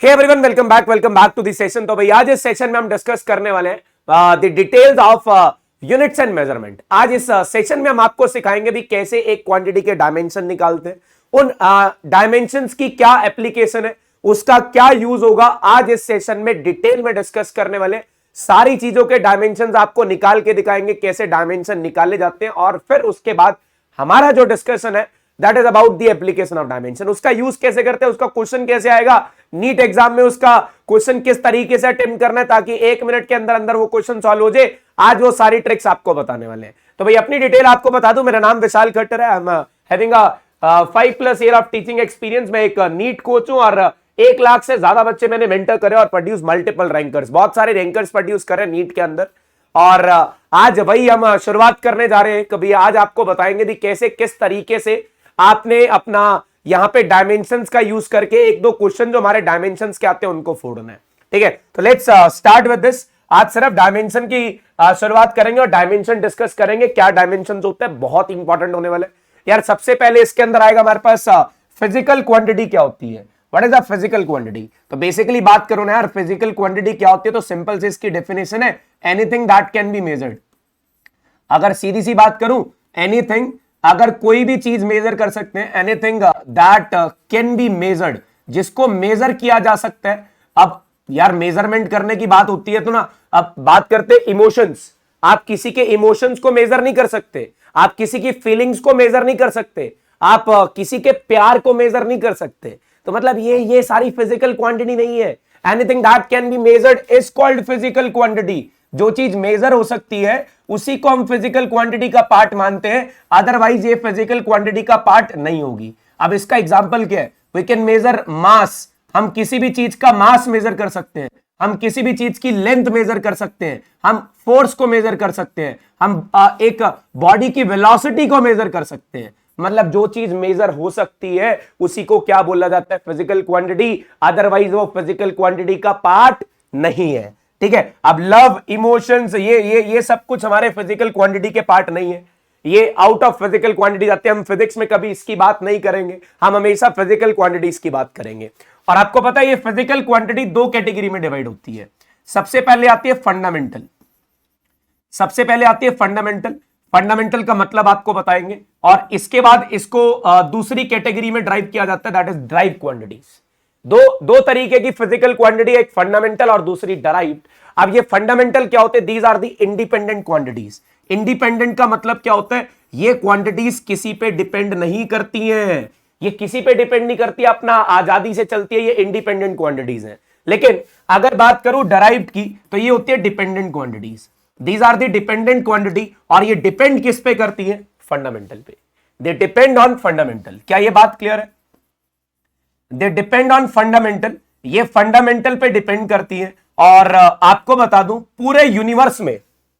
Hey everyone, welcome back to this session. तो भाई आज इस सेशन में हम डिस्कस करने वाले हैं the details of units and measurement. आज इस सेशन में हम आपको सिखाएंगे भी कैसे एक क्वांटिटी के डायमेंशन निकालते हैं, उन डायमेंशंस की क्या एप्लीकेशन है, उसका क्या यूज होगा। आज इस सेशन में डिटेल में डिस्कस करने वाले सारी चीजों के डायमेंशंस आपको निकाल के दिखाएंगे, कैसे डायमेंशन निकाले जाते हैं, और फिर उसके बाद हमारा जो डिस्कशन है that is about the application of dimension. उसका यूज कैसे करते हैं, उसका क्वेश्चन कैसे आएगा नीट एग्जाम में, उसका क्वेश्चन किस तरीके से अटेम्प्ट करना है ताकि 1 मिनट के अंदर अंदर वो क्वेश्चन सॉल्व हो जाए। आज वो सारी ट्रिक्स आपको बताने वाले हैं। तो भाई अपनी डिटेल आपको बता दूं, मेरा नाम विशाल खट्टर है। I am having a 5+ year of teaching experience. मैं एक नीट कोच हूं और 1 लाख से ज्यादा बच्चे मैंने मेंटर करे और प्रोड्यूस मल्टीपल रैंकर्स, बहुत सारे रैंकर्स प्रोड्यूस करे नीट के अंदर। और आज वही हम शुरुआत करने जा रहे हैं। कभी आज आपको बताएंगे भी कैसे किस तरीके से आपने अपना यहां पे डायमेंशंस का यूज करके 1-2 क्वेश्चन जो हमारे डायमेंशंस के आते हैं उनको फोड़ना है। ठीक है, तो लेट्स स्टार्ट विद दिस। आज सिर्फ डायमेंशन की शुरुआत करेंगे और डायमेंशन डिस्कस करेंगे, क्या डायमेंशंस होते हैं, बहुत इंपॉर्टेंट होने वाले यार। सबसे पहले इसके अंदर आएगा हमारे पास फिजिकल क्वांटिटी क्या होती है। What is the physical quantity? तो बेसिकली बात करो ना यार, फिजिकल क्वांटिटी क्या होती है, तो सिंपल से इसकी डेफिनेशन है anything that can be measured. अगर सीधी सी बात करूं, एनीथिंग, अगर कोई भी चीज मेजर कर सकते हैं, anything that can be measured, जिसको मेजर किया जा सकता है। अब यार मेजरमेंट करने की बात होती है तो ना, अब बात करते हैं इमोशंस। आप किसी के इमोशंस को मेजर नहीं कर सकते, आप किसी की फीलिंग्स को मेजर नहीं कर सकते, आप किसी के प्यार को मेजर नहीं कर सकते। तो मतलब ये सारी फिजिकल क्वांटिटी नहीं है। Anything that can be measured is called physical quantity. जो चीज मेजर हो सकती है उसी को हम फिजिकल क्वांटिटी का पार्ट मानते हैं, अदरवाइज ये फिजिकल क्वांटिटी का पार्ट नहीं होगी। अब इसका एग्जांपल क्या है? वी कैन मेजर मास। हम किसी भी चीज का मास मेजर कर सकते हैं, हम किसी भी चीज की लेंथ मेजर कर सकते हैं, हम फोर्स को मेजर कर सकते हैं, हम एक बॉडी की वेलोसिटी को मेजर कर सकते हैं। मतलब जो चीज मेजर हो सकती है उसी को क्या बोला जाता है? Physical quantity. अदरवाइज वो फिजिकल क्वांटिटी का पार्ट नहीं है। ठीक है, अब लव, इमोशंस, ये सब कुछ हमारे फिजिकल क्वांटिटी के पार्ट नहीं है, ये आउट ऑफ फिजिकल क्वांटिटी जाते हैं। हम फिजिक्स में कभी इसकी बात नहीं करेंगे, हम हमेशा फिजिकल क्वांटिटीज की बात करेंगे। और आपको पता है ये फिजिकल क्वांटिटी 2 कैटेगरी में डिवाइड होती है। सबसे पहले आती है फंडामेंटल। सबसे पहले आती है फंडामेंटल। फंडामेंटल का मतलब आपको बताएंगे, और इसके बाद इसको दूसरी कैटेगरी में ड्राइव किया जाता है, दैट इज ड्राइव क्वांटिटीज। दो तरीके की फिजिकल क्वांटिटी, एक फंडामेंटल और दूसरी डराइव्ड। अब ये फंडामेंटल क्या होते हैं? These are the independent quantities. Independent का मतलब क्या होता है? ये क्वांटिटीज किसी पे डिपेंड नहीं करती हैं, ये किसी पे डिपेंड नहीं करती, अपना आजादी से चलती है, ये इंडिपेंडेंट क्वांटिटीज हैं। लेकिन अगर बात करूं डराइव्ड की, तो ये होती है dependent quantities. These are the dependent quantity, और ये डिपेंड किस पे करती है? फंडामेंटल पे। They depend on fundamental. क्या ये बात क्लियर है? दे डिपेंड ऑन फंडामेंटल, ये फंडामेंटल पे डिपेंड करती है। और आपको बता दूं, पूरे यूनिवर्स में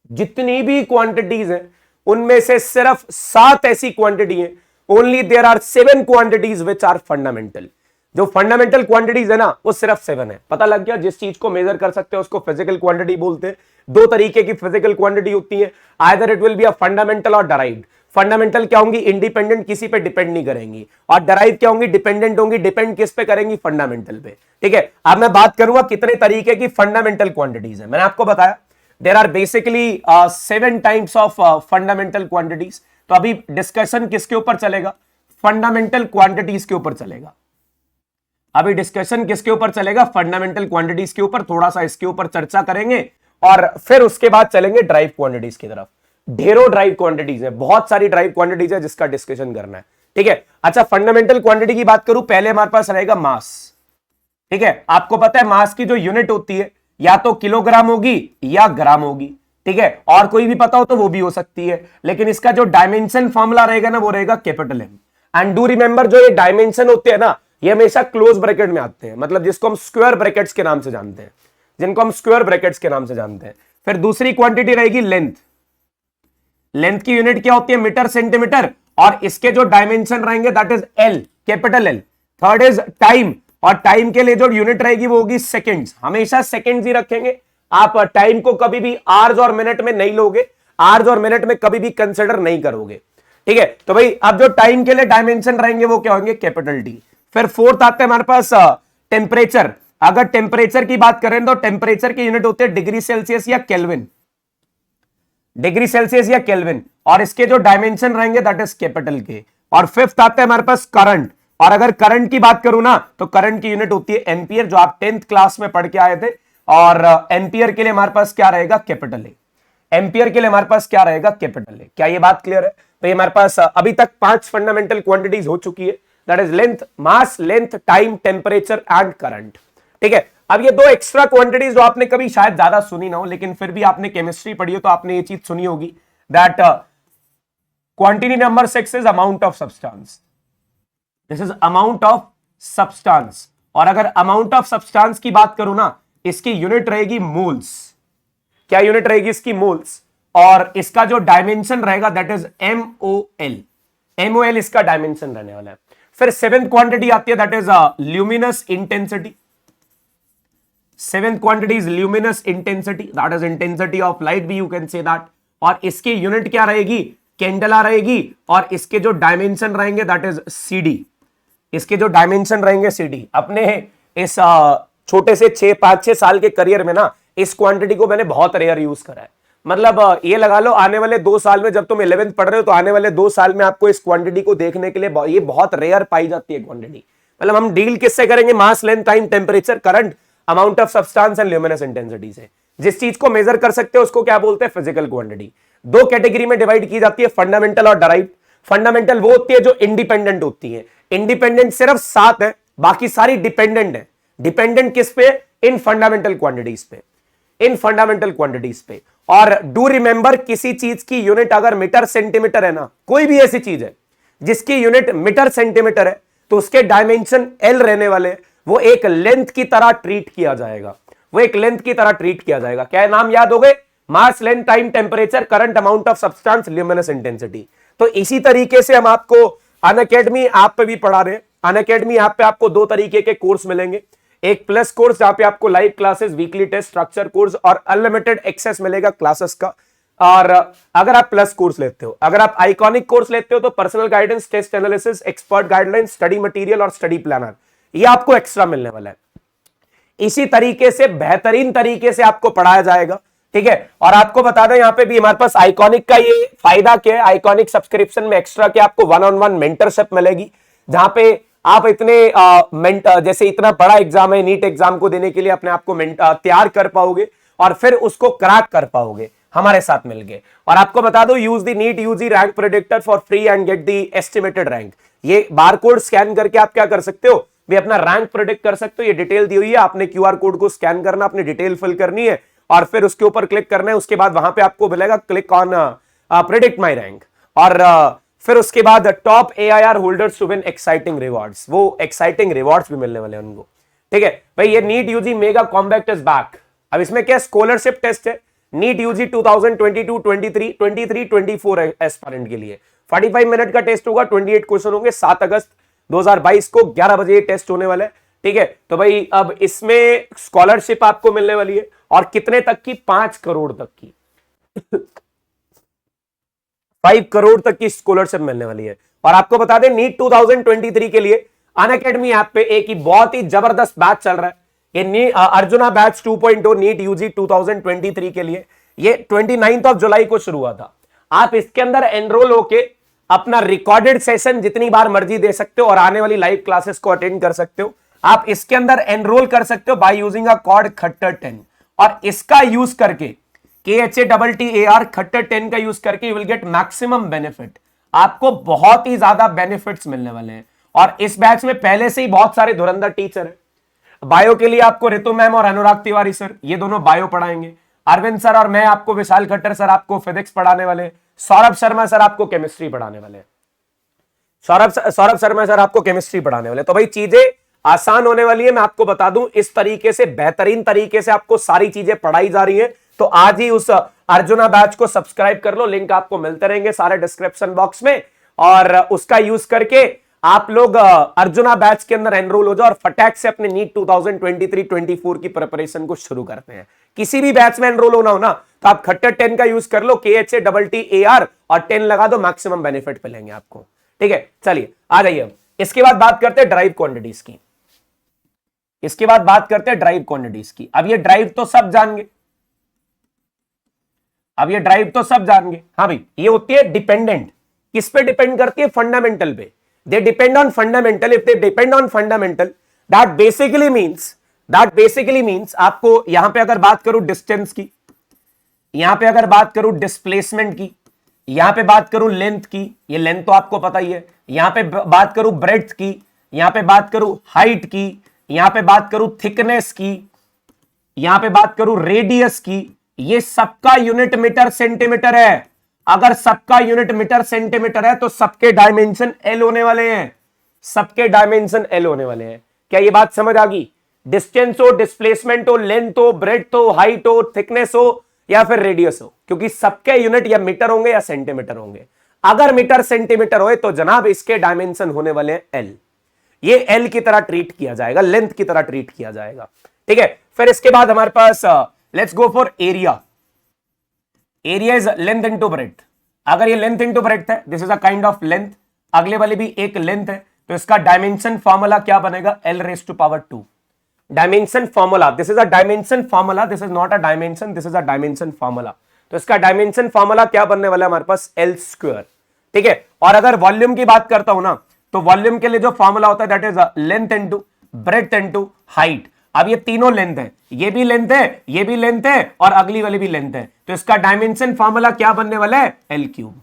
जितनी भी क्वांटिटीज हैं उनमें से सिर्फ 7 ऐसी क्वांटिटी हैं, only there are 7 quantities which are fundamental. जो फंडामेंटल क्वांटिटीज है ना वो सिर्फ 7 है। पता लग गया? जिस चीज को मेजर कर सकते हैं उसको फिजिकल क्वांटिटी बोलते हैं। 2 तरीके की फिजिकल क्वांटिटी होती है, either it will be a fundamental और डराइव्ड। फंडामेंटल क्या होंगी? इंडिपेंडेंट, किसी पे डिपेंड नहीं करेंगी। और डराइव क्या होंगी? डिपेंडेंट होंगी। डिपेंड किस पे करेंगी? फंडामेंटल पे। ठीक है, अब मैं बात करूंगा कितने तरीके की फंडामेंटल क्वांटिटीज है। मैंने आपको बताया there are basically 7 types of fundamental quantities. तो अभी डिस्कशन किसके ऊपर चलेगा? फंडामेंटल क्वांटिटीज के ऊपर चलेगा। अभी डिस्कशन किसके ऊपर चलेगा? फंडामेंटल क्वांटिटीज के ऊपर। थोड़ा सा इसके ऊपर चर्चा करेंगे और फिर उसके बाद चलेंगे ड्राइव क्वांटिटीज की तरफ। ढेरों ड्राइव क्वांटिटीज है, बहुत सारी ड्राइव क्वांटिटीज है जिसका डिस्कशन करना है। ठीक है, अच्छा फंडामेंटल क्वांटिटी की बात करूं, पहले हमारे पास रहेगा मास। ठीक है, आपको पता है मास की जो यूनिट होती है या तो किलोग्राम होगी या ग्राम होगी। ठीक है, और कोई भी पता हो तो वो भी हो सकती है, लेकिन इसका जो डायमेंशन फॉर्मूला रहेगा ना वो रहेगा capital M. And do remember, जो ये डायमेंशन होते हैं ना ये हमेशा क्लोज ब्रैकेट में आते हैं, मतलब जिसको हम स्क्वायर ब्रैकेट्स के नाम से जानते हैं, जिनको हम स्क्वायर ब्रैकेट्स के नाम से जानते हैं। फिर दूसरी क्वांटिटी रहेगी लेंथ। लेंथ की यूनिट क्या होती है? मीटर, सेंटीमीटर, और इसके जो डायमेंशन रहेंगे that is L, capital L. Third is time, और टाइम के लिए जो यूनिट रहेगी वो होगी सेकंड्स। हमेशा सेकंड्स ही रखेंगे, आप टाइम को कभी भी आवर्स और मिनट में नहीं लोगे, आवर्स और मिनट में कभी भी कंसिडर नहीं करोगे। ठीक है, तो भाई अब जो टाइम के लिए डायमेंशन रहेंगे वो क्या होंगे? Capital T. फिर फोर्थ आते हैं हमारे पास टेम्परेचर। अगर टेम्परेचर की बात करें तो टेम्परेचर की यूनिट होती है डिग्री सेल्सियस या केल्विन, डिग्री सेल्सियस या केल्विन, और इसके जो डायमेंशन रहेंगे दैट इज कैपिटल के। और फिफ्थ आता है हमारे पास करंट, और अगर करंट की बात करूं ना तो करंट की यूनिट होती है एम्पियर, जो आप 10th क्लास में पढ़ के आए थे। और एम्पियर के लिए हमारे पास क्या रहेगा, कैपिटल ए। एम्पियर के लिए हमारे पास क्या रहेगा, कैपिटल ए। क्या ये बात क्लियर है? तो ये हमारे पास अभी तक 5 फंडामेंटल क्वांटिटीज हो चुकी है, that is length, mass, length, time, temperature and current. ठीक है, अब ये 2 एक्स्ट्रा क्वांटिटीज जो आपने कभी शायद ज्यादा सुनी ना हो, लेकिन फिर भी आपने केमिस्ट्री पढ़ी हो तो आपने ये चीज सुनी होगी, that quantity number 6 is amount of substance, this is amount of substance. और अगर अमाउंट ऑफ सब्सटेंस की बात करूं ना, इसकी यूनिट रहेगी मोल्स। क्या यूनिट रहेगी इसकी, मोल्स। और इसका जो डायमेंशन रहेगा दैट इज MOL, MOL इसका डायमेंशन रहने वाला है। फिर 7th क्वांटिटी आती है that is luminous intensity. 7th quantity is luminous intensity, that is intensity of light भी यू कैन से दैट। और इसकी यूनिट क्या रहेगी, कैंडला रहेगी। और इसके जो डायमेंशन रहेंगे दैट इज CD, इसके जो डायमेंशन रहेंगे CD। अपने इस छोटे से 5-6 साल के करियर में ना इस क्वांटिटी को मैंने बहुत रेयर यूज करा है। मतलब ये लगा लो आने वाले 2 साल में, जब तुम 11th पढ़ रहे हो तो आने वाले 2 साल में आपको इस क्वांटिटी को देखने के लिए ये बहुत रेयर पाई जाती है क्वांटिटी। मतलब हम डील किससे करेंगे, mass, length, time, temperature, current, amount of substance and luminous intensity से। जिस चीज को मेजर कर सकते हो उसको क्या बोलते हैं, फिजिकल क्वांटिटी। 2 कैटेगरी में डिवाइड की जाती है, फंडामेंटल और डराइव। फंडामेंटल वो होती है जो इंडिपेंडेंट होती है, इंडिपेंडेंट सिर्फ 7 है, बाकी सारी डिपेंडेंट है। डिपेंडेंट किस पे, इन फंडामेंटल क्वांटिटीज पे, इन फंडामेंटल क्वांटिटीज पे। और डू रिमेंबर, किसी चीज की यूनिट अगर मीटर सेंटीमीटर है ना, कोई भी ऐसी चीज है जिसकी यूनिट मीटर सेंटीमीटर है तो उसके डायमेंशन L रहने वाले, वो एक लेंथ की तरह ट्रीट किया जाएगा, वो एक लेंथ की तरह ट्रीट किया जाएगा। क्या है, नाम याद हो गए, mass, length, time, temperature, current, amount of substance, luminous intensity. तो इसी तरीके से हम आपको अनअकैडमी ऐप पे भी पढ़ा रहे हैं। अनअकैडमी ऐप पे आपको 2 तरीके के कोर्स मिलेंगे, एक प्लस कोर्स जहां पे आपको live classes, weekly test, structure course और अनलिमिटेड एक्सेस मिलेगा क्लासेस का। और अगर आप प्लस कोर्स लेते हो, अगर आप आइकॉनिक कोर्स लेते हो तो personal guidance, test analysis, expert guidelines, study material और स्टडी प्लानर, ये आपको एक्स्ट्रा मिलने वाला है। इसी तरीके से बेहतरीन तरीके से आपको पढ़ाया जाएगा। ठीक है, और आपको बता दें यहाँ पे भी हमारे पास आइकॉनिक का ये फायदा क्या है, आइकॉनिक सब्सक्रिप्शन में एक्स्ट्रा क्या आपको 1-on-1 मेंटरशिप मिलेगी, जहां पे आप इतने जैसे इतना बड़ा एग्जाम है, नीट एग्जाम को देने के लिए अपने आप को तैयार कर पाओगे और फिर उसको क्रैक कर पाओगे हमारे साथ मिलके। और आपको बता दो, use the NEET UG rank predictor for free and get the estimated rank. ये बारकोड स्कैन करके आप क्या कर सकते हो, भी अपना रैंक प्रेडिक्ट कर सकते हो। ये डिटेल दी हुई है, आपने QR कोड को स्कैन करना, अपनी डिटेल फिल करनी है और फिर उसके ऊपर क्लिक करना है। उसके बाद वहां पे आपको मिलेगा click on predict my rank, और फिर उसके बाद top AIR holders to win exciting rewards, वो एक्साइटिंग रिवॉर्ड्स भी मिलने वाले हैं उनको। ठीक है भाई, ये NEET UG mega combat is back. अब इसमें क्या स्कॉलरशिप टेस्ट है, नीट यूजी 2022, 23, 24 एस्पायरेंट के लिए 45 मिनट का टेस्ट होगा, 28 क्वेश्चन होंगे। 7 अगस्त 2022 को 11 बजे ये टेस्ट होने वाला है। ठीक है, तो भाई अब इसमें स्कॉलरशिप आपको मिलने वाली है, और कितने तक की, 5 करोड़ तक की 5 करोड़ तक की स्कॉलरशिप मिलने वाली है। और आपको बता दें, नीट 2023 के लिए अनअकैडमी ऐप पे एक ही बहुत ही जबरदस्त बैच चल रहा है, ये अर्जुना बैच 2.0 नीट यूजी 2023 के लिए। ये 29 जुलाई को शुरू हुआ था। आप इसके अंदर एनरोल होके अपना रिकॉर्डेड सेशन जितनी बार मर्जी दे सकते हो और आने वाली लाइव क्लासेस को अटेंड कर सकते हो। आप इसके अंदर एनरोल कर सकते हो बाय यूजिंग अ कोड खट्टर10, और इसका यूज करके KHATTAR खट्टर10 का यूज करके you will get maximum benefit. आपको बहुत ही ज्यादा बेनिफिट्स मिलने वाले हैं। और इस बैच में पहले से ही बहुत सारे धुरंधर टीचर हैं। बायो के लिए आपको रितु मैम और अनुराग तिवारी सर, ये दोनों बायो पढ़ाएंगे। अरविंद सर और मैं आपको, विशाल खट्टर सर आपको फिजिक्स पढ़ाने वाले। सौरभ शर्मा सर आपको केमिस्ट्री पढ़ाने वाले। सौरभ शर्मा सर आपको केमिस्ट्री पढ़ाने वाले। तो भाई चीजें आसान होने वाली है। मैं आपको बता दूं, इस तरीके से बेहतरीन तरीके से आपको सारी चीजें पढ़ाई जा रही है। तो आज ही उस अर्जुना बैच को सब्सक्राइब कर लो, लिंक आपको मिलते रहेंगे सारे डिस्क्रिप्शन बॉक्स में, और उसका यूज करके आप लोग अर्जुना बैच के अंदर एनरोल हो जाओ और फटाक से अपने नीट 2023-24 की प्रिपरेशन को शुरू करते हैं। किसी भी बैच में एनरोल होना हो ना, तो आप खट्टर10 का यूज कर लो, KHATTAR और 10 लगा दो, मैक्सिमम बेनिफिट मिलेंगे आपको। ठीक है, चलिए आ जाइए। इसके बाद बात करते हैं ड्राइव क्वांटिटीज की। इसके बाद बात करते हैं ड्राइव क्वांटिटीज की। अब ये ड्राइव तो सब जान गए, हाँ भाई, ये होती है डिपेंडेंट। किस पे डिपेंड करती है? फंडामेंटल पे। They depend on fundamental. If they depend on fundamental, that basically means आपको यहां पे अगर बात करूं डिस्टेंस की, यहां पे अगर बात करूं डिस्प्लेसमेंट की, यहां पे बात करूं लेंथ की, ये लेंथ तो आपको पता ही है, यहां पे बात करूं ब्रेड्थ की, यहां पे बात करूं हाइट की, यहां पे बात करूं थिकनेस की, यहां पे बात करूं रेडियस की, ये सबका यूनिट मीटर सेंटीमीटर है। अगर सबका यूनिट मीटर सेंटीमीटर है तो सबके डायमेंशन एल होने वाले हैं, क्या ये बात समझ आ गई? डिस्टेंस हो, डिस्प्लेसमेंट हो, लेंथ हो, ब्रेड्थ हो, हाइट हो, थिकनेस हो या फिर रेडियस हो, क्योंकि सबके यूनिट या मीटर होंगे या सेंटीमीटर होंगे। अगर मीटर सेंटीमीटर हो तो जनाब इसके डायमेंशन होने वाले हैं एल। ये एल की तरह ट्रीट किया जाएगा, लेंथ की तरह ट्रीट किया जाएगा, ठीक है। फिर इसके बाद हमारे पास let's go for area. Area is length into breadth. अगर ये लेंथ इनटू ब्रेड्थ है, this is a kind of length, अगले वाले भी एक लेंथ है, तो इसका डायमेंशन फॉर्मूला क्या बनेगा? L raised to power 2। Dimension formula, this is a dimension formula, this is not a dimension, this is a dimension formula. तो इसका डायमेंशन फॉर्मूला क्या बनने वाला है हमारे पास? L स्क्वायर, ठीक है। और अगर वॉल्यूम की बात करता हूं ना, तो वॉल्यूम के लिए जो फॉर्मूला होता है that is length into breadth into height. अब ये तीनों लेंथ है, ये भी लेंथ है, ये भी लेंथ है और अगली वाली भी लेंथ है, तो इसका डायमेंशन फॉर्मूला क्या बनने वाला है? L cube.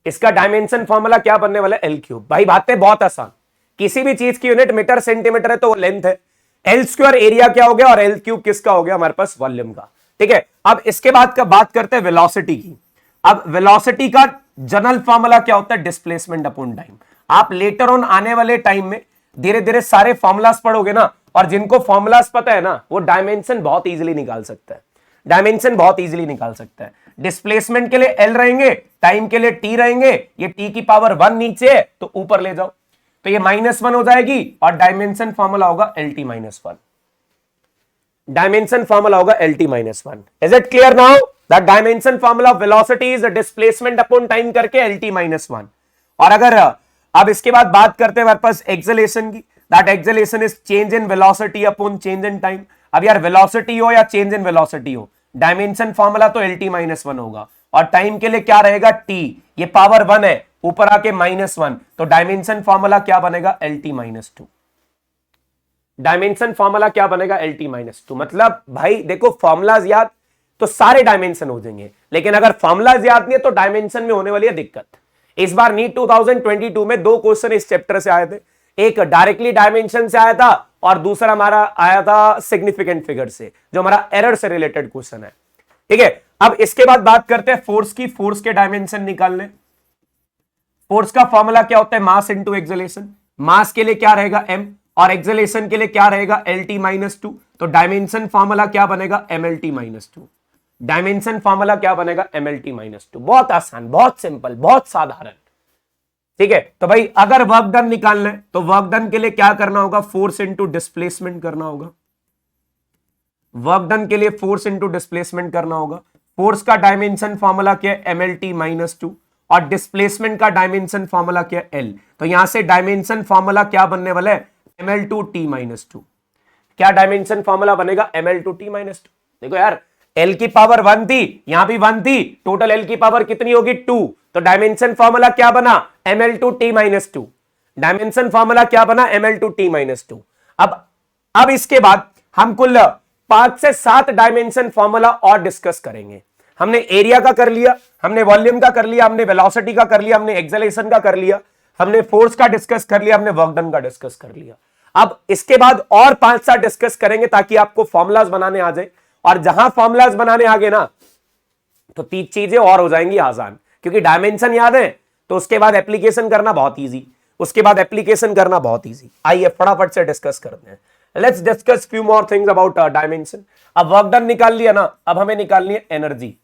इसका डायमेंशन फॉर्मूला क्या बनने वाला है? L cube. भाई बातें बहुत आसान, किसी भी चीज की यूनिट मीटर सेंटीमीटर है तो वो लेंथ है, L स्क्वायर एरिया क्या हो गया और L क्यूब किसका हो गया? हमारे पास वॉल्यूम का, ठीक है। अब इसके बाद का बात करते हैं वेलोसिटी की। अब वेलोसिटी का जनरल फॉर्मूला क्या होता है? Displacement upon time. आप लेटर ऑन आने वाले टाइम में धीरे धीरे सारे फॉर्मुलास पढ़ोगे ना, और जिनको फॉर्मुलास पता है ना वो डायमेंशन बहुत इजीली निकाल सकता है। डिस्प्लेसमेंट के लिए L रहेंगे, टाइम के लिए T रहेंगे, ये T की पावर 1 नीचे है तो ऊपर ले जाओ, तो ये -1 हो जाएगी और डायमेंशन फॉर्मूला होगा LT-1। डायमेंशन फॉर्मूला होगा LT-1। Is it clear now? That dimension formula of velocity is displacement upon time करके LT-1। और अगर अब इसके बाद बात करते हैं हमारे पास एक्सेलरेशन की, that acceleration is change in velocity upon change in time. अब यार वेलोसिटी हो या चेंज इन वेलोसिटी हो, डायमेंशन फॉर्मूला तो LT-1 होगा, और टाइम के लिए क्या रहेगा? T, ये पावर 1 है, ऊपर आके -1, तो डायमेंशन फॉर्मूला क्या बनेगा? LT-2। डायमेंशन फॉर्मूला क्या बनेगा? LT-2। मतलब भाई देखो, फॉर्मुलाज याद तो सारे डायमेंशन हो जाएंगे, लेकिन अगर फॉर्मुलाज याद नहीं है तो डायमेंशन में होने वाली है दिक्कत। इस बार नीट 2022 में 2 क्वेश्चन इस चैप्टर से आए थे, एक डायरेक्टली डायमेंशन से आया था और दूसरा हमारा आया था सिग्निफिकेंट फिगर से, जो हमारा एरर से रिलेटेड क्वेश्चन है, ठीक है। अब इसके बाद बात करते हैं फोर्स की। फोर्स के डायमेंशन निकालने, फोर्स का फॉर्मूला क्या होता है? Mass into acceleration. मास के लिए क्या रहेगा? M, और एक्सेलरेशन के लिए क्या रहेगा? LT-2। तो डायमेंशन फॉर्मूला क्या बनेगा? MLT-2। डायमेंशन फॉर्मूला क्या बनेगा? MLT-2। बहुत आसान, बहुत सिंपल, बहुत साधारण, ठीक है। तो भाई अगर वर्क डन निकालना है तो वर्क डन के लिए क्या करना होगा? फोर्स इंटू डिस्प्लेसमेंट करना होगा। वर्क डन के लिए फोर्स इंटू डिस्प्लेसमेंट करना होगा। फोर्स का डायमेंशन फॉर्मूला क्या है? MLT-2, और डिस्प्लेसमेंट का डायमेंशन फॉर्मूला क्या है? L। तो यहां से डायमेंशन फॉर्मूला क्या बनने वाला है? ML2T-2। क्या डायमेंशन फॉर्मूला बनेगा? ML2T-2। देखो यार, L की पावर 1 थी, यहां भी 1 थी, टोटल L की पावर कितनी होगी? 2। तो डायमेंशन फॉर्मूला क्या बना? ML2T-2। डायमेंशन फॉर्मूला क्या बना? ML2T-2। अब इसके बाद हम कुल 5 से 7 डायमेंशन फॉर्मूला और डिस्कस करेंगे। हमने एरिया का कर लिया, हमने वॉल्यूम का कर लिया, हमने वेलोसिटी का कर लिया, हमने एक्सेलरेशन का कर लिया, हमने फोर्स का डिस्कस कर लिया, हमने वर्क डन का डिस्कस कर लिया। अब इसके बाद और 5-7 डिस्कस करेंगे ताकि आपको फॉर्मुलाज बनाने आ जाए, और जहां फॉर्मुलाज बनाने आ गए ना तो 3 चीजें और हो जाएंगी आसान, क्योंकि डायमेंशन याद है तो उसके बाद एप्लीकेशन करना बहुत ईजी, आइए फटाफट से डिस्कस करते हैं। Let's discuss few more things about dimension. अब वर्क डन निकाल लिया ना, अब हमें निकालनी है energy.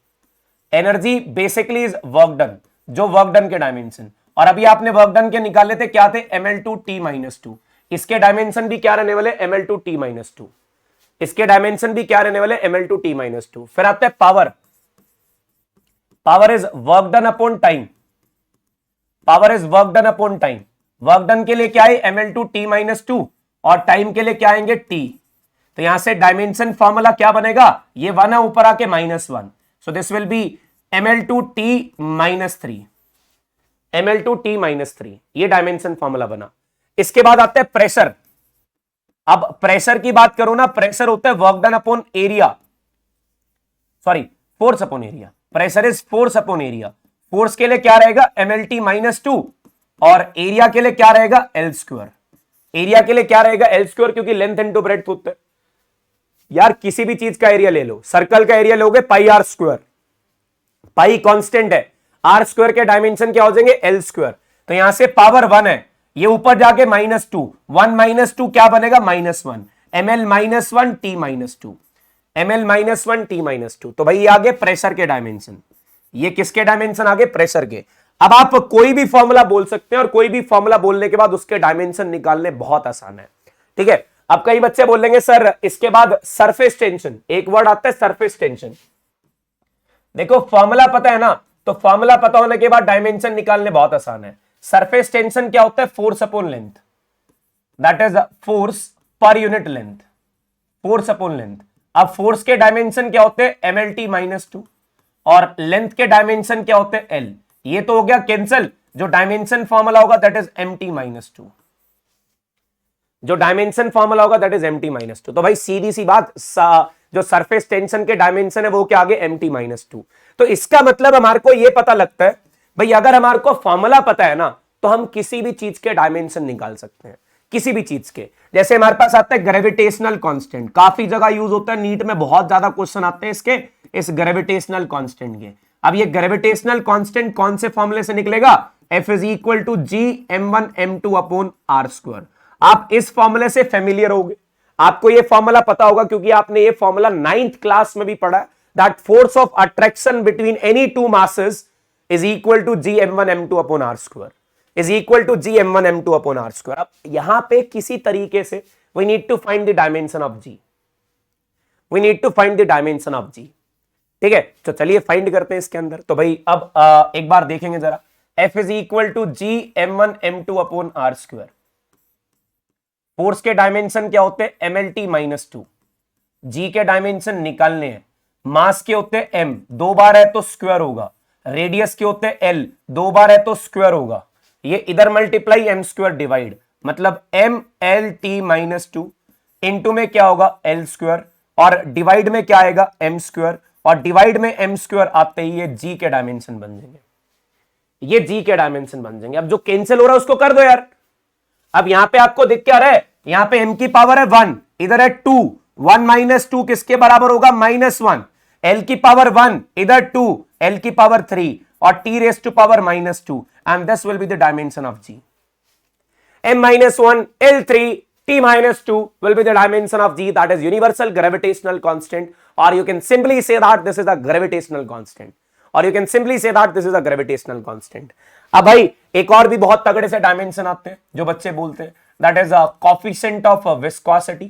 Energy basically is work done, जो वर्क डन के डायमेंशन, और अभी आपने वर्क डन के निकाले थे, क्या थे? ML2T-2। इसके डायमेंशन भी क्या रहने वाले? ML2T-2। इसके डायमेंशन भी क्या रहने वाले? ML2T-2। फिर आता है power. Power is work done upon time. Work done के लिए क्या है? ML2T-2, और टाइम के लिए क्या आएंगे टी। तो यहां से डायमेंशन फॉर्मूला क्या बनेगा, ये 1 है ऊपर आके -1, so this will be ml2t -3, ml2t -3, ये डायमेंशन फॉर्मूला बना। इसके बाद आता है प्रेशर। अब प्रेशर की बात करूं ना, प्रेशर होता है work done upon area, sorry force upon area, pressure is force upon area. Force के लिए क्या रहेगा mlt -2 और एरिया के लिए क्या रहेगा L²। एरिया के लिए क्या रहेगा L², क्योंकि लेंथ इनटू ब्रेड्थ होता है। यार किसी भी चीज का एरिया ले लो, सर्कल का एरिया लोगे πr², पाई कांस्टेंट है, r² के डायमेंशन क्या हो जाएंगे L²। तो यहां से पावर 1 है, ये ऊपर जाके -2, 1 - 2 क्या बनेगा -1, ml -1 t -2, ml -1 t -2। तो भाई ये आगे प्रेशर के डायमेंशन, ये किसके डायमेंशन आगे प्रेशर के। अब आप कोई भी फॉर्मूला बोल सकते हैं और कोई भी फॉर्मूला बोलने के बाद उसके डायमेंशन निकालने बहुत आसान है, ठीक है। अब कई बच्चे बोलेंगे सर इसके बाद सरफेस टेंशन, एक वर्ड आता है सरफेस टेंशन। देखो फॉर्मूला पता है ना, तो फॉर्मूला पता होने के बाद डायमेंशन निकालने बहुत आसान है। सरफेस टेंशन क्या होता है, force upon length, that is force per unit length, force upon length. अब फोर्स के डायमेंशन क्या होते हैं mlt -2 और लेंथ के डायमेंशन क्या होते हैं l। ये तो हो गया कैंसिल, जो डायमेंशन फॉर्मूला होगा दैट इज mt -2, जो डायमेंशन फॉर्मूला होगा दैट इज mt -2। तो भाई सीधी सी बात, जो सरफेस टेंशन के डायमेंशन है वो क्या आगे mt -2। तो इसका मतलब हमारे को ये पता लगता है भाई अगर हमारे को फॉर्मूला पता है ना तो हम किसी भी चीज के डायमेंशन निकाल सकते हैं, किसी भी चीज के। जैसे हमारे पास आता है ग्रेविटेशनल कांस्टेंट, काफी जगह यूज होता है, नीट में बहुत ज्यादा क्वेश्चन आते हैं इसके, इस ग्रेविटेशनल कांस्टेंट के। अब ये ग्रेविटेशनल कांस्टेंट कौन से फॉर्मूले से निकलेगा, F = g(m1m2/r²). आप इस फॉर्मूले से फेमिलियर होगे, आपको ये फॉर्मूला पता होगा क्योंकि आपने ये फॉर्मूला 9th क्लास में भी पढ़ा है, that force of attraction between any two masses is equal to gm1m2/r², is equal to gm1m2/r²। अब यहां पे किसी तरीके से we need to find the dimension of g, we need to find the dimension of g, ठीक है। तो चलिए फाइंड करते हैं इसके अंदर। तो भाई अब एक बार देखेंगे जरा, F = gm1m2/r²। फोर्स के डायमेंशन क्या होते हैं mlt -2, g के डायमेंशन निकालने हैं, मास के होते हैं m, 2 बार है तो स्क्वायर होगा, रेडियस के होते हैं l, 2 बार है तो स्क्वायर होगा, ये इधर मल्टीप्लाई m² डिवाइड, मतलब mlt -2 इंटू में क्या होगा l² और डिवाइड में क्या आएगा m², और डिवाइड में m² आते ही ये g के डायमेंशन बन जाएंगे, ये g के डायमेंशन बन जाएंगे। अब जो कैंसिल हो रहा है उसको कर दो यार। अब यहां पे आपको दिख क्या रहा है, यहां पे m की पावर है 1, इधर है 2, 1 - 2 किसके बराबर होगा -1, l की पावर 1, इधर 2, l की पावर 3 और t⁻² -2, and this will be the dimension of g. m-1 l3 t -2 will be the dimension of g, that is universal gravitational constant, or you can simply say that this is a gravitational constant, or you can simply say that this is a gravitational constant. अब भाई एक और भी बहुत तगड़े से dimension आते हैं जो बच्चे बोलते हैं, that is coefficient of viscosity,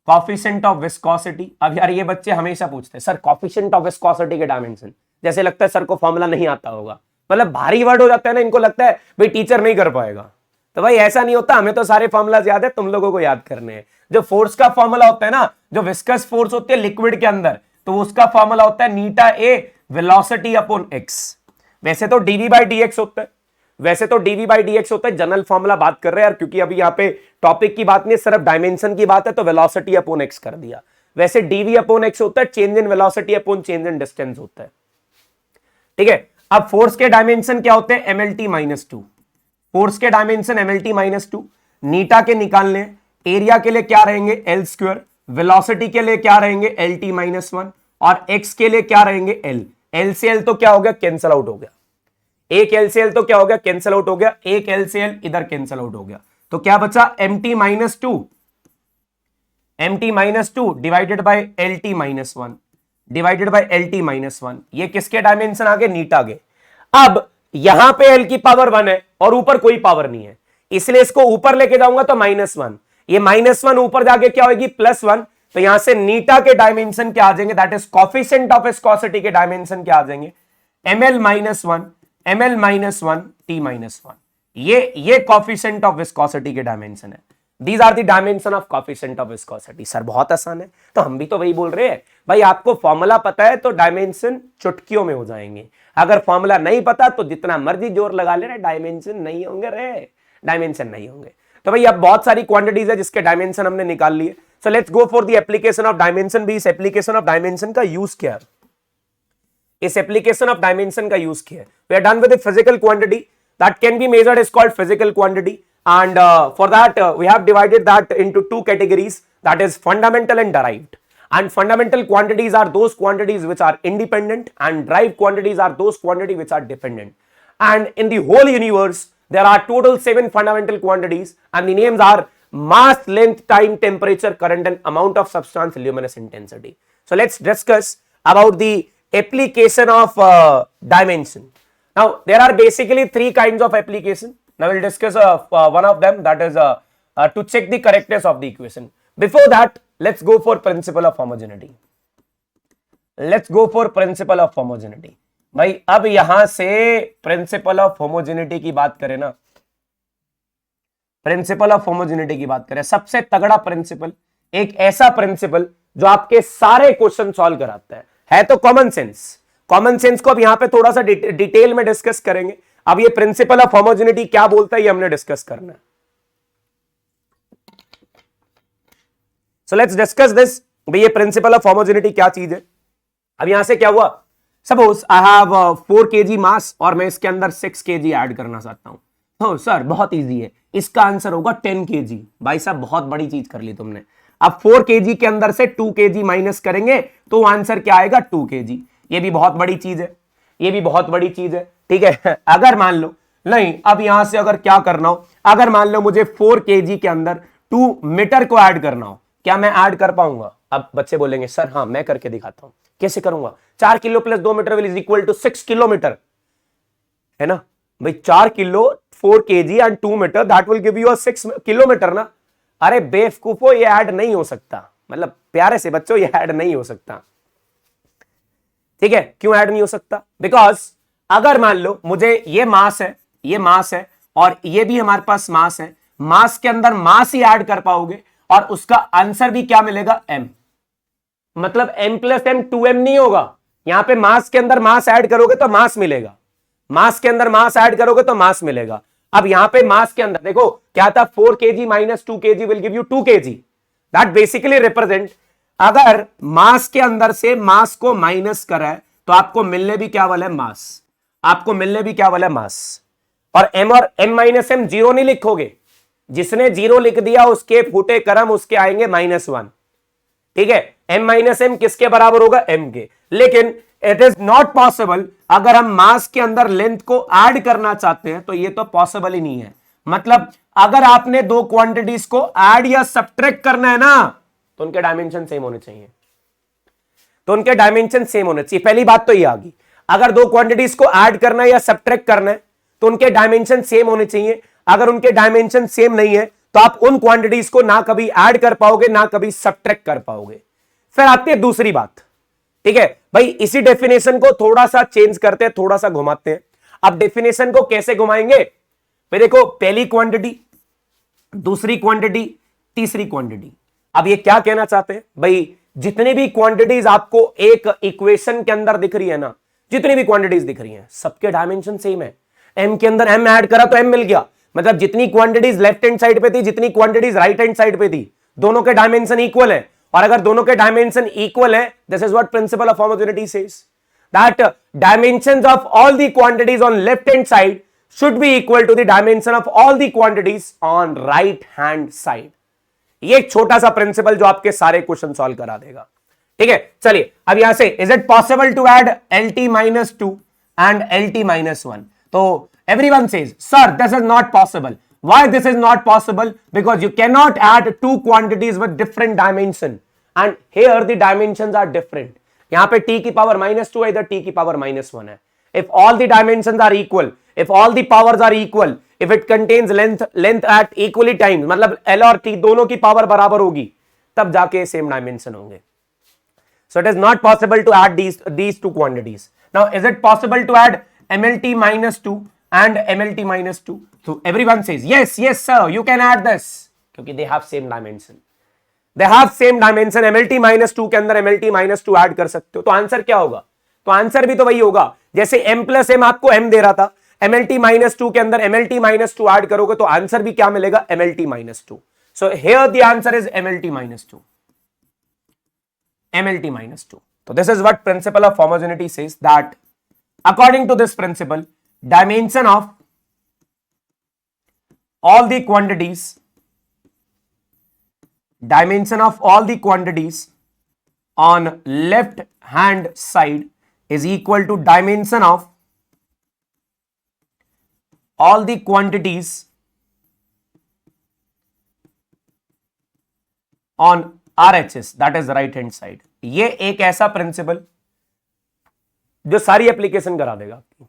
coefficient of viscosity. अब यार ये बच्चे हमेशा पूछते हैं सर कोफिशिएंट ऑफ विस्कोसिटी के डायमेंशन, जैसे लगता है सर को फॉर्मूला नहीं आता होगा, मतलब भारी वर्ड हो जाता है ना, इनको लगता है भाई टीचर नहीं कर पाएगा। तो भाई ऐसा नहीं होता, हमें तो सारे फॉर्मूलाज याद है, तुम लोगों को याद करने हैं। जो फोर्स का फॉर्मूला होता है ना, जो विस्कस फोर्स होती है लिक्विड के अंदर, तो उसका फॉर्मूला होता है नीटा ए वेलोसिटी अपॉन एक्स। वैसे तो dv/dx होता है, वैसे तो dv/dx होता है, जनरल फॉर्मूला बात कर रहे हैं यार, क्योंकि अभी यहाँ पे टॉपिक की बात नहीं, सिर्फ डायमेंशन की बात है, तो वेलोसिटी अपॉन एक्स कर दिया। वैसे dv/x होता है change in velocity upon change in distance होता है, ठीक है। अब फोर्स के डायमेंशन क्या होते हैं mlt -2, फोर्स के डायमेंशन mlt -2, नीटा के निकालने, एरिया के लिए क्या रहेंगे l², वेलोसिटी के लिए क्या रहेंगे lt -1 और x के लिए क्या रहेंगे l। l से l तो क्या हो गया कैंसिल आउट हो गया, एक l से l तो क्या हो गया कैंसिल आउट हो गया, एक l से l इधर कैंसिल आउट हो गया, तो क्या बचा mt -2 divided by lt -1 divided by lt -1। ये किसके डायमेंशन आगे नीटा के। अब यहां पे l की पावर 1 है और ऊपर कोई पावर नहीं है, इसलिए इसको ऊपर लेके जाऊंगा तो -1, ये -1 ऊपर जाके क्या होगी +1, तो यहां से नीटा के डायमेंशन क्या आ जाएंगे, that is coefficient of viscosity के डायमेंशन क्या आ जाएंगे ml -1 t -1। ये कोफिशिएंट ऑफ विस्कोसिटी के डायमेंशन है। These are the dimension of coefficient of viscosity. Sir बहुत आसान है, तो हम भी तो वही बोल रहे हैं भाई, आपको फॉर्मूला पता है तो डायमेंशन चुटकियों में हो जाएंगे, अगर फॉर्मूला नहीं पता तो जितना मर्जी जोर लगा ले रहे डायमेंशन नहीं होंगे रे, डायमेंशन नहीं होंगे। तो भाई अब बहुत सारी क्वांटिटीज है जिसके डायमेंशन हमने निकाल लिए। So let's go for the application of dimension. भी इस एप्लीकेशन ऑफ डायमेंशन का यूज क्या है, इस एप्लीकेशन ऑफ डायमेंशन का यूज किया है। We are done with the physical quantity that can be measured is called physical quantity, and for that we have divided that into two categories, that is fundamental and derived. And fundamental quantities are those quantities which are independent, and derived quantities are those quantities which are dependent. And in the whole universe there are total 7 fundamental quantities, and the names are mass, length, time, temperature, current, and amount of substance, luminous intensity. So let's discuss about the application of dimension. Now there are basically 3 kinds of application. Now we'll discuss one of them, that is to check the correctness of the equation. Before that, let's go for principle of homogeneity. Let's go for principle of homogeneity. भाई अब यहां से principal of homogeneity की बात करें ना, principal of homogeneity की बात करें, सबसे तगड़ा प्रिंसिपल, एक ऐसा प्रिंसिपल जो आपके सारे क्वेश्चन सॉल्व कराता है तो कॉमन सेंस। कॉमन सेंस को अब यहां पे थोड़ा सा डिटेल में डिस्कस करेंगे। अब ये प्रिंसिपल ऑफ होमोजेनिटी क्या बोलता है ये हमने डिस्कस करना है। So let's discuss this. भाई ये प्रिंसिपल ऑफ होमोजेनिटी क्या चीज है। अब यहां से क्या हुआ, सपोज आई हैव 4 kg मास और मैं इसके अंदर 6 kg ऐड करना चाहता हूं। तो सर बहुत इजी है, इसका आंसर होगा 10 kg। भाई साहब बहुत बड़ी चीज कर ली तुमने। अब 4 kg के अंदर से 2 kg माइनस करेंगे तो आंसर क्या आएगा, 2 kg। ये भी बहुत बड़ी चीज है, ये भी बहुत बड़ी चीज है, ठीक है। अगर मान लो नहीं, अब यहां से अगर क्या करना हो, अगर मान लो मुझे 4 kg के अंदर 2 मीटर को ऐड करना हो, क्या मैं ऐड कर पाऊंगा? अब बच्चे बोलेंगे सर हाँ मैं करके दिखाता हूं। कैसे करूंगा? 4 kilo plus 2 metre will is equal to 6 kilometre, है ना भाई। 4 kilo 4 kg and 2 metre that will give you a 6 kilometre ना। अरे बेवकूफो, ये ऐड नहीं हो सकता, मतलब प्यारे से बच्चों ये ऐड नहीं हो सकता, ठीक है। क्यों ऐड नहीं हो सकता? बिकॉज अगर मान लो मुझे ये मास है, ये मास है और ये भी हमारे पास मास है, मास के अंदर मास ही ऐड कर पाओगे और उसका आंसर भी क्या मिलेगा, m। मतलब m प्लस m 2m नहीं होगा। यहां पे मास के अंदर मास ऐड करोगे तो मास मिलेगा, मास के अंदर मास ऐड करोगे तो मास मिलेगा। अब यहां पे मास के अंदर देखो क्या था, 4 kg minus 2 kg will give you 2 kg। That basically represent, अगर मास के अंदर से मास को माइनस करा है तो आपको मिलने भी क्या वाला है, मास। आपको मिलने भी क्या वाला है, मास। और m और m माइनस m जीरो नहीं लिखोगे, जिसने जीरो लिख दिया उसके फूटे करम, उसके आएंगे -1, ठीक है। m माइनस m किसके बराबर होगा, m के। लेकिन इट इज नॉट पॉसिबल, अगर हम मास के अंदर लेंथ को ऐड करना चाहते हैं तो ये तो पॉसिबल ही नहीं है। मतलब अगर आपने 2 क्वांटिटीज को ऐड या सब्ट्रैक्ट करना है ना तो उनके डायमेंशन सेम होने चाहिए, तो उनके डायमेंशन सेम होने चाहिए। पहली बात तो ये आ गई, अगर 2 क्वांटिटीज को ऐड करना है या सब्ट्रैक्ट करना है तो उनके डायमेंशन सेम होने चाहिए। अगर उनके डायमेंशन सेम नहीं है तो आप उन क्वांटिटीज को ना कभी ऐड कर पाओगे ना कभी सब्ट्रैक्ट कर पाओगे। फिर आती है दूसरी बात, ठीक है भाई। इसी डेफिनेशन को थोड़ा सा चेंज करते हैं, थोड़ा सा घुमाते हैं। अब डेफिनेशन को कैसे घुमाएंगे, फिर देखो पहली क्वांटिटी, दूसरी क्वांटिटी, तीसरी क्वांटिटी। अब ये क्या कहना चाहते हैं भाई, जितनी भी क्वांटिटीज आपको एक इक्वेशन के अंदर दिख रही है ना, जितनी भी क्वांटिटीज दिख रही हैं सबके डायमेंशन सेम है। m के अंदर m ऐड करा तो m मिल गया, मतलब जितनी क्वांटिटीज लेफ्ट हैंड साइड पे थी, जितनी क्वांटिटीज राइट हैंड साइड पे थी, दोनों के डायमेंशन इक्वल है। और अगर दोनों के डायमेंशन इक्वल है, this is what principal of homogeneity says, that dimensions of all the quantities on left hand side should be equal to the dimension of all the quantities on right hand side। ये एक छोटा सा principal जो आपके सारे question solve करा देगा, ठीक है। चलिए अब यहां से, is it possible to add LT-2 and LT-1? तो everyone says sir this is not possible। why this is not possible? because you cannot add 2 quantities with different dimension and here the dimensions are different। यहां पे t की power -2 है, इधर t की power -1 है। if all the dimensions are equal, if all the powers are equal, if it contains length at equally times, मतलब L और T दोनों की पावर बराबर होगी तब जाके सेम डायमेंशन होंगे। so it is not possible to add these 2 quantities। now is it possible to add MLT-2 and MLT minus 2. So everyone says yes, yes sir, you can add this, क्योंकि they have same dimension. They have same dimension. MLT minus 2 के अंदर MLT minus 2 add कर सकते हो. तो answer क्या होगा? तो आंसर भी तो वही होगा जैसे m प्लस m आपको m दे रहा था, MLT minus 2 के अंदर MLT minus 2 ऐड करोगे तो आंसर भी क्या मिलेगा? MLT minus 2. So here the answer is MLT minus 2. MLT minus 2. So this is what principle of homogeneity says, that according to this principle, dimension of all the quantities on left hand side is equal to dimension of all the quantities on RHS, that is right hand side. ये एक ऐसा principal जो सारी application करा देगा, आपकी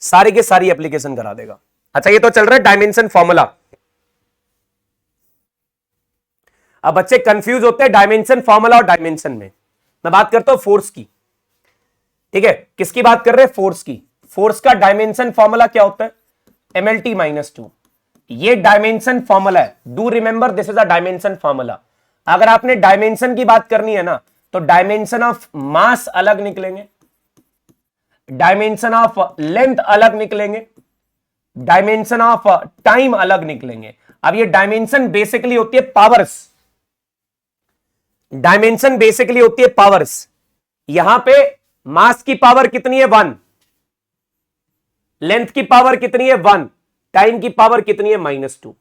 सारी के सारी एप्लीकेशन करा देगा. अच्छा, ये तो चल रहा है डायमेंशन फॉर्मूला. अब बच्चे कंफ्यूज होते हैं डायमेंशन फॉर्मूला और डायमेंशन में. मैं बात करता हूं फोर्स की. ठीक है, किसकी बात कर रहे हैं? फोर्स की. फोर्स का डायमेंशन फॉर्मूला क्या होता है? MLT minus 2. ये डायमेंशन फॉर्मूला है. Do remember this is a dimension formula. अगर आपने डायमेंशन की बात करनी है ना, तो डायमेंशन ऑफ मास अलग निकलेंगे, डायमेंशन ऑफ लेंथ अलग निकलेंगे, डायमेंशन ऑफ टाइम अलग निकलेंगे. अब ये डायमेंशन बेसिकली होती है पावर्स. डायमेंशन बेसिकली होती है पावर्स. यहां पे मास की पावर कितनी है? 1. लेंथ की पावर कितनी है? 1. टाइम की पावर कितनी है? -2.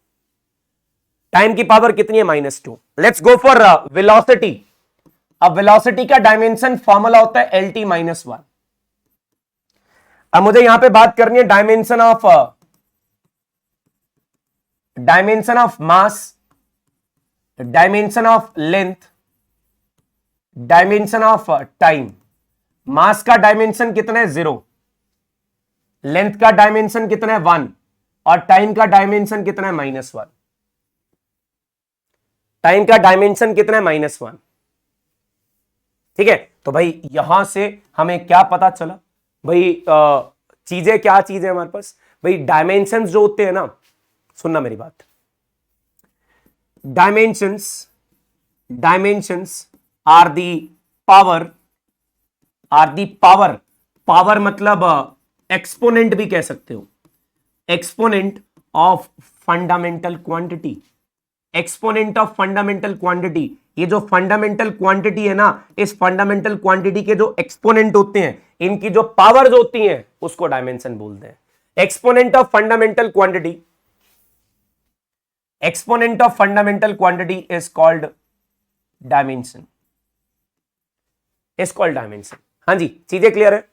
टाइम की पावर कितनी है? -2. Let's go for velocity. अब वेलोसिटी का डायमेंशन फॉर्मूला होता है LT minus 1. अब मुझे यहां पे बात करनी है dimension of mass, dimension of length, dimension of time. Mass का डायमेंशन कितना है? 0. लेंथ का डायमेंशन कितना है? 1. और टाइम का डायमेंशन कितना है? -1. टाइम का डायमेंशन कितना है? -1. ठीक है, तो भाई यहां से हमें क्या पता चला? भाई चीजें क्या चीजें हमारे पास? भाई डायमेंशंस जो होते हैं ना, सुनना मेरी बात. Dimensions are the power. Power मतलब एक्सपोनेंट भी कह सकते हो. Exponent of fundamental quantity. Exponent of fundamental quantity. ये जो फंडामेंटल क्वांटिटी है ना, इस फंडामेंटल क्वांटिटी के जो एक्सपोनेंट होते हैं, इनकी जो पावर्स होती हैं, उसको डायमेंशन बोलते हैं. Exponent of fundamental quantity, exponent of fundamental quantity is called dimension. Is called dimension. हाँ जी, चीजें क्लियर है?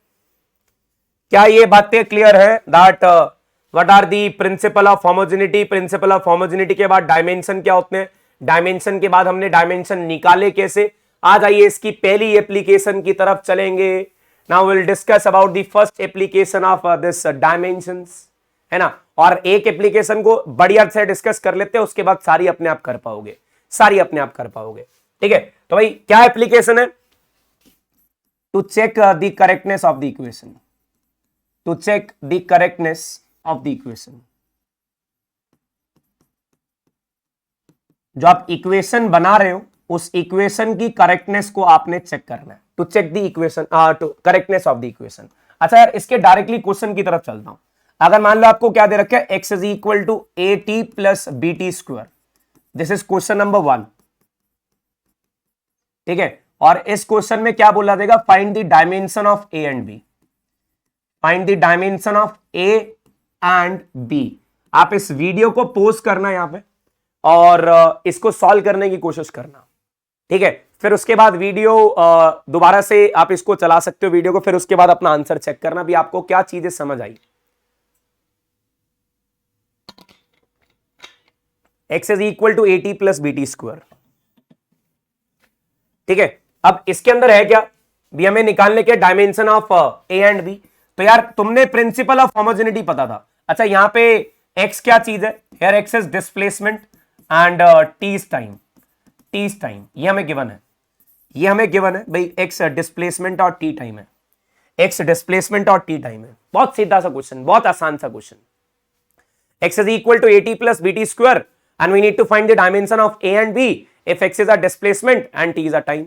क्या ये बातें क्लियर है? That what are the principle of homogeneity. Principle of homogeneity के बाद डायमेंशन क्या होते हैं, डायमेंशन के बाद हमने डायमेंशन निकाले कैसे. आज आइए इसकी पहली एप्लीकेशन की तरफ चलेंगे. Now will discuss about the first application of this dimensions, है ना. और एक एप्लीकेशन को बढ़िया से डिस्कस कर लेते हैं, उसके बाद सारी अपने आप कर पाओगे, सारी अपने आप कर पाओगे. ठीक है, तो भाई क्या एप्लीकेशन है? To check the correctness of the equation. To check the correctness of the equation. जो आप इक्वेशन बना रहे हो, उस इक्वेशन की करेक्टनेस को आपने चेक करना है. To check the equation, to correctness of the equation. अच्छा यार, इसके डायरेक्टली क्वेश्चन की तरफ चलता हूं. अगर मान लो आपको क्या दे रखा है, x is equal to AT plus BT square. This is question number 1. ठीक है, और इस क्वेश्चन में क्या बोला जाएगा? Find the dimension of A and B. Find the dimension of A and B. आप इस वीडियो को पोस्ट करना यहां पे और इसको सॉल्व करने की कोशिश करना. ठीक है, फिर उसके बाद वीडियो दोबारा से आप इसको चला सकते हो वीडियो को, फिर उसके बाद अपना आंसर चेक करना भी आपको क्या चीजें समझ आई. x is equal to AT plus BT square. ठीक है, अब इसके अंदर है क्या? भी हमें निकालने के dimension of A and B. तो यार तुमने प्रिंसिपल ऑफ होमोजेनिटी पता था. अच्छा, यहां पे x क्या चीज है? Here x is displacement and t is time. t is time, ये हमें गिवन है. ये हमें गिवन है भाई, x डिस्प्लेसमेंट और t टाइम है. एक्स डिस्प्लेसमेंट और टी टाइम है। बहुत सीधा सा क्वेश्चन, बहुत आसान सा question. x is equal to at plus bt square and we need to find the dimension of a and b if x is a displacement and t is a time.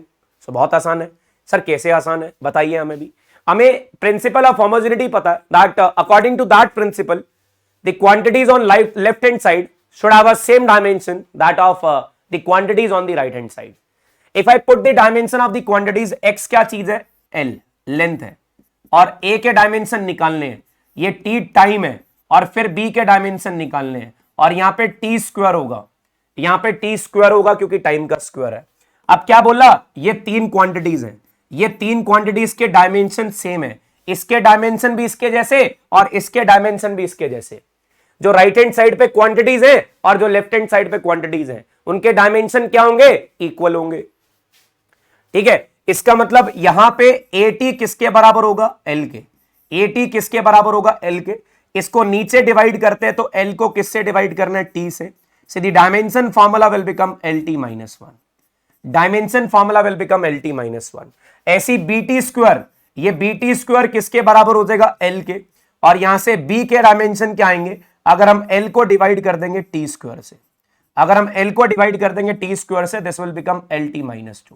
So बहुत आसान है sir. कैसे आसान है बताइए हमें भी। हमें प्रिंसिपल ऑफ होमोजेनिटी पता है, that according to that principle the quantities on left hand side should have a same dimension that of the quantities on the right hand side. If I put the dimension of the quantities, x क्या चीज है, l length है, और a के dimension निकालने हैं, ये t time है, और फिर b के डायमेंशन निकालने हैं, और यहां पे t स्क्वायर होगा, यहां पे t स्क्वायर होगा क्योंकि टाइम का स्क्वायर है। अब क्या बोला, ये तीन क्वांटिटीज हैं, ये तीन क्वांटिटीज के डायमेंशन सेम है, इसके डायमेंशन भी इसके जैसे और इसके डायमेंशन भी इसके जैसे। जो राइट हैंड साइड पे क्वांटिटीज है और जो लेफ्ट हैंड साइड पे क्वांटिटीज है, उनके डायमेंशन क्या होंगे, इक्वल होंगे। ठीक है, इसका मतलब यहां पे AT किसके बराबर होगा, L के। AT किसके बराबर होगा, L के। इसको नीचे डिवाइड करते हैं तो L को किससे डिवाइड करना है, T से। So the dimension formula will become LT minus 1. Dimension formula will become LT minus 1। ऐसी BT स्क्वायर, ये BT स्क्वायर किसके बराबर हो जाएगा, L के, और यहां से B के डायमेंशन क्या आएंगे, अगर हम L को डिवाइड कर देंगे T स्क्वायर से, अगर हम L को डिवाइड कर देंगे T स्क्वायर से, this will become LT minus 2,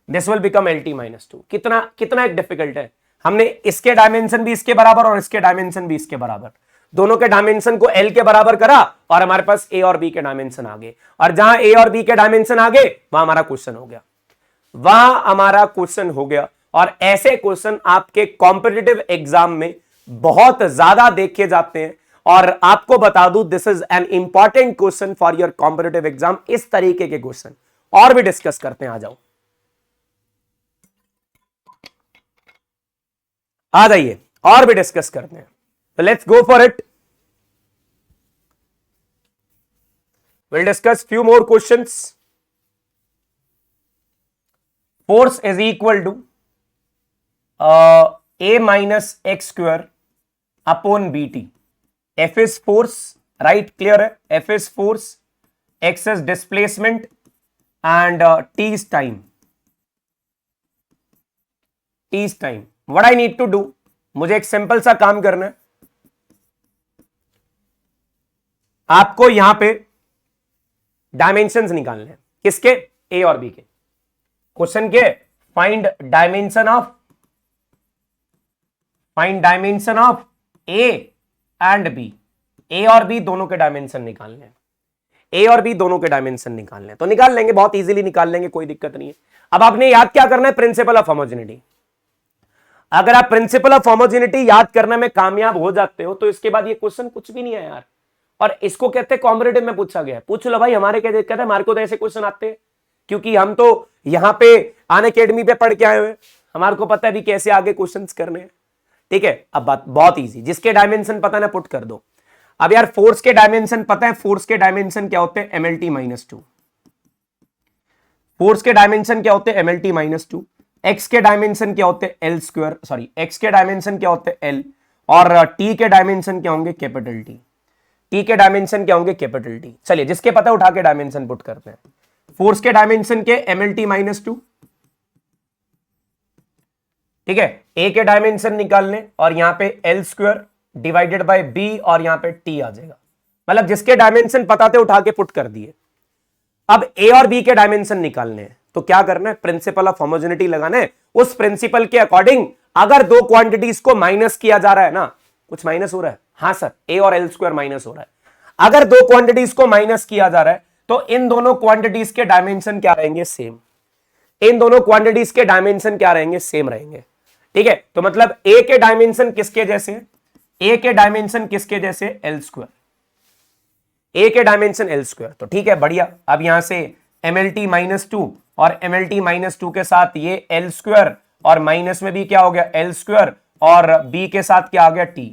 this will become LT minus 2। कितना कितना एक डिफिकल्ट है। हमने इसके डायमेंशन भी इसके बराबर और इसके डायमेंशन भी इसके बराबर, दोनों के डायमेंशन को L के बराबर करा और हमारे पास A और B के डायमेंशन आ गए, और जहां A और B के डायमेंशन आ गए वहां हमारा क्वेश्चन हो गया, वहां हमारा क्वेश्चन हो गया। और ऐसे क्वेश्चन आपके कॉम्पिटिटिव एग्जाम में बहुत ज्यादा देखे जाते हैं, और आपको बता दूं this is an important question for your competitive exam. इस तरीके के क्वेश्चन और भी डिस्कस करते हैं, आ जाओ, आ जाइए, और भी डिस्कस करते हैं। So let's go for it. We'll discuss few more questions. Force is equal to A minus x square upon bt. F is force, right? Clear है? F is force, x is displacement, and t is time. T is time. What I need to do? मुझे एक simple सा काम करना है। आपको यहां पे डायमेंशंस निकालने हैं, किसके, ए और बी के। क्वेश्चन के find dimension of A and B. A और बी दोनों के डायमेंशन निकालने हैं, ए और बी दोनों के डायमेंशन निकालने हैं, तो निकाल लेंगे, बहुत इजीली निकाल लेंगे, कोई दिक्कत नहीं है। अब आपने याद क्या करना है, प्रिंसिपल ऑफ होमोजेनिटी। अगर आप प्रिंसिपल ऑफ होमोजेनिटी याद करने में कामयाब हो जाते हो तो इसके बाद ये क्वेश्चन कुछ भी नहीं है यार। और इसको कहते हैं कॉम्पिटिटिव में पूछा गया है। पूछ लो भाई, हमारे क्या दिक्कत है, हमारे को तो ऐसे क्वेश्चन आते हैं, क्योंकि हम तो यहां पे अनअकैडमी पे पढ़ के आए हुए, हमारे को पता है भी कैसे आगे क्वेश्चंस करने हैं। ठीक है, अब बात बहुत इजी, जिसके डायमेंशन पता ना पुट कर दो। अब यार फोर्स के डायमेंशन पता है, फोर्स के डायमेंशन क्या होते हैं, MLT minus 2। फोर्स के डायमेंशन क्या होते हैं, MLT minus 2। एक्स के डायमेंशन क्या होते हैं, L स्क्वायर, सॉरी एक्स के डायमेंशन क्या होते हैं, L, और टी के डायमेंशन क्या होंगे, कैपिटल टी। टी के डायमेंशन क्या होंगे, कैपिटल टी। चलिए, जिसके पता उठा के डायमेंशन पुट करते हैं। फोर्स के डायमेंशन के MLT minus 2, ठीक है। ए के डायमेंशन निकालने, और यहां पे L square divided by B, और यहां पे टी आ जाएगा। मतलब जिसके डायमेंशन पता थे उठा के पुट कर दिए। अब ए और बी के डायमेंशन निकालने हैं, तो क्या करना है, प्रिंसिपल ऑफ होमोजेनिटी लगाना है। उस प्रिंसिपल के अकॉर्डिंग अगर दो क्वांटिटीज को माइनस किया जा रहा है ना, कुछ माइनस हो रहा है, हाँ सर, ए और L स्क्वायर माइनस हो रहा है। अगर दो क्वांटिटीज को माइनस किया जा रहा है तो इन दोनों क्वांटिटीज के डायमेंशन क्या रहेंगे, सेम। इन दोनों क्वांटिटीज के डायमेंशन क्या रहेंगे, सेम रहेंगे। ठीक है, तो मतलब ए के डायमेंशन किसके जैसे हैं, ए के डायमेंशन किसके जैसे, L स्क्वायर। ए के डायमेंशन L स्क्वायर, तो ठीक है, बढ़िया। अब यहां से MLT minus 2 और MLT minus 2 के साथ ये L स्क्वायर, और माइनस में भी क्या हो गया, L स्क्वायर, और B के साथ क्या आ गया, T।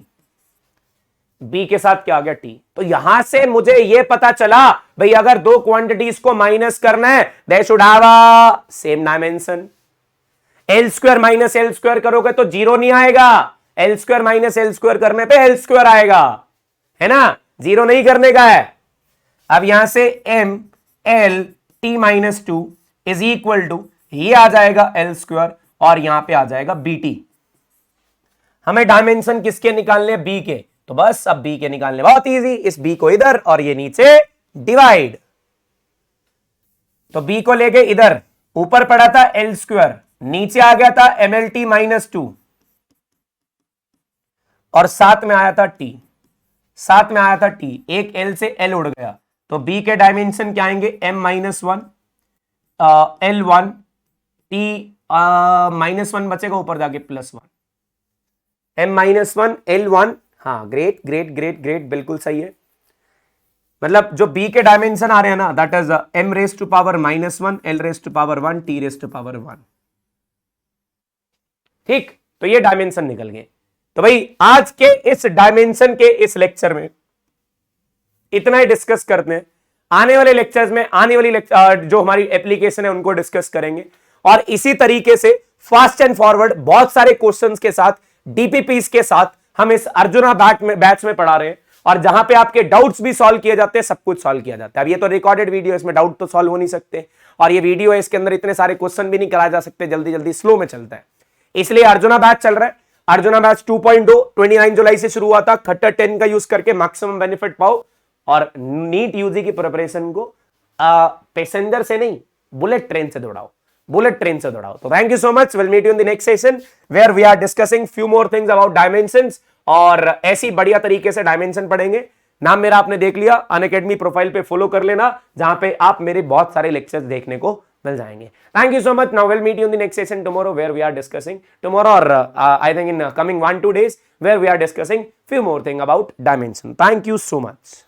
B के साथ क्या आ गया, T। तो यहां से मुझे ये पता चला भाई, अगर दो क्वांटिटीज को माइनस करना है, they should have same dimension. L square minus L square करोगे तो जीरो नहीं आएगा, L square minus L square करने पे L स्क्वायर आएगा, है ना, जीरो नहीं करने का है। अब यहां से MLT minus 2 is equal to, ये आ जाएगा L स्क्वायर, और यहां पे आ जाएगा BT। हमें डायमेंशन किसके निकालने, B के, तो बस अब B के निकालने बहुत इजी, इस B को इधर और ये नीचे डिवाइड। तो B को ले गए इधर, ऊपर पड़ा था L², नीचे आ गया था MLT -2 और साथ में आया था T, साथ में आया था T, एक L से L उड़ गया, तो B के डायमेंशन क्या आएंगे, M-1 L1 T -1 बचेगा, ऊपर जाके +1 M-1 L1। हाँ ग्रेट ग्रेट ग्रेट ग्रेट, बिल्कुल सही है। मतलब जो B के डायमेंशन आ रहे हैं ना, that is M⁻⁻1 L⁻1 T⁻1। ठीक, तो ये डायमेंशन निकल गए। तो भाई आज के इस डायमेंशन के इस लेक्चर में इतना ही डिस्कस करते हैं। आने वाले लेक्चर्स में आने वाली जो हमारी एप्लीकेशन है उनको डिस्कस करेंगे, और इसी तरीके से फास्ट एंड फॉरवर्ड बहुत सारे क्वेश्चंस के साथ, डीपीपीस के साथ हम इस अर्जुना बैच में पढ़ा रहे हैं, और जहां पे आपके डाउट्स भी सॉल्व किए जाते हैं, सब कुछ सॉल्व किया जाता है। अब ये तो रिकॉर्डेड वीडियो, इसमें डाउट तो सॉल्व हो नहीं सकते, और ये वीडियो है, इसके अंदर इतने सारे क्वेश्चन भी नहीं कराए जा सकते, जल्दी जल्दी स्लो में चलता है, इसलिए अर्जुना बैच चल रहा है। अर्जुना बैच 2.0 29 जुलाई से शुरू हुआ था। खट्टर 10 का यूज करके मैक्सिमम बेनिफिट पाओ, और नीट यूजी की प्रिपरेशन को पैसेंजर से नहीं, बुलेट ट्रेन से दौड़ाओ, बुलेट ट्रेन से दौड़ाओ। तो thank you so much, will meet you in the next session where we are discussing few more things about dimensions, और ऐसी बढ़िया तरीके से डायमेंशन पढ़ेंगे। नाम मेरा आपने देख लिया, अनअकैडमी प्रोफाइल पे फॉलो कर लेना, जहां पे आप मेरे बहुत सारे लेक्चर्स देखने को मिल जाएंगे। Thank you so much. Now will meet you in the next session tomorrow where we are discussing tomorrow, और I think in coming 1-2 days where we are discussing few more thing about dimension. Thank you so much.